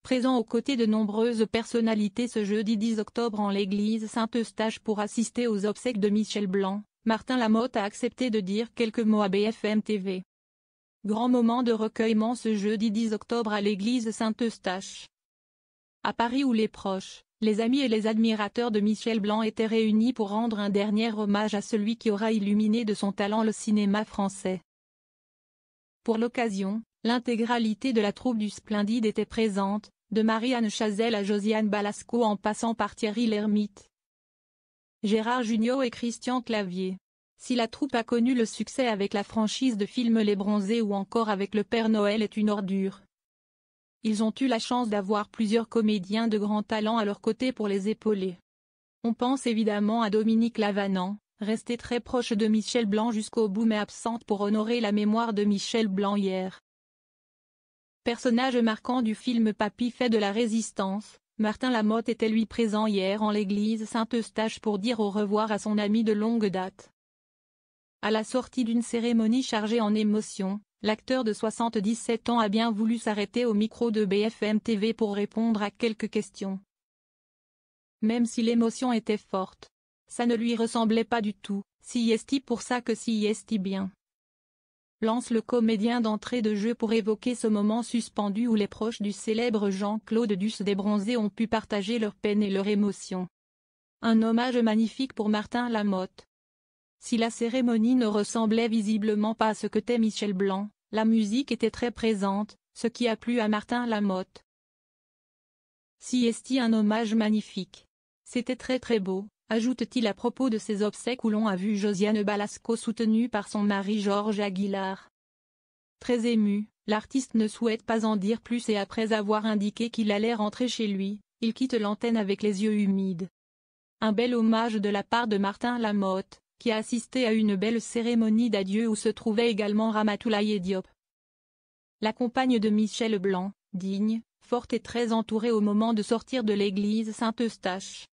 présent aux côtés de nombreuses personnalités ce jeudi 10 octobre en l'église Saint-Eustache pour assister aux obsèques de Michel Blanc, Martin Lamotte a accepté de dire quelques mots à BFM TV. Grand moment de recueillement ce jeudi 10 octobre à l'église Saint-Eustache. À Paris où les proches, les amis et les admirateurs de Michel Blanc étaient réunis pour rendre un dernier hommage à celui qui aura illuminé de son talent le cinéma français. Pour l'occasion, l'intégralité de la troupe du Splendide était présente, de Marie-Anne Chazelle à Josiane Balasco en passant par Thierry Lhermitte, Gérard Jugnot et Christian Clavier. Si la troupe a connu le succès avec la franchise de films Les Bronzés ou encore avec Le Père Noël est une ordure, ils ont eu la chance d'avoir plusieurs comédiens de grand talent à leur côté pour les épauler. On pense évidemment à Dominique Lavanant, restée très proche de Michel Blanc jusqu'au bout mais absente pour honorer la mémoire de Michel Blanc hier. Personnage marquant du film Papy fait de la résistance, Martin Lamotte était lui présent hier en l'église Saint-Eustache pour dire au revoir à son ami de longue date. À la sortie d'une cérémonie chargée en émotions, l'acteur de 77 ans a bien voulu s'arrêter au micro de BFM TV pour répondre à quelques questions. Même si l'émotion était forte, ça ne lui ressemblait pas du tout, si est-il pour ça que si est-il bien. Lance le comédien d'entrée de jeu pour évoquer ce moment suspendu où les proches du célèbre Jean-Claude Duss des Bronzés ont pu partager leur peine et leur émotion. Un hommage magnifique pour Martin Lamotte. Si la cérémonie ne ressemblait visiblement pas à ce que qu'était Michel Blanc, la musique était très présente, ce qui a plu à Martin Lamotte. Si est-il un hommage magnifique. C'était très beau, ajoute-t-il à propos de ses obsèques où l'on a vu Josiane Balasco soutenue par son mari Georges Aguilar. Très ému, l'artiste ne souhaite pas en dire plus et après avoir indiqué qu'il allait rentrer chez lui, il quitte l'antenne avec les yeux humides. Un bel hommage de la part de Martin Lamotte, qui a assisté à une belle cérémonie d'adieu où se trouvait également Ramatoulaye Diop. La compagne de Michel Blanc, digne, forte et très entourée au moment de sortir de l'église Saint-Eustache.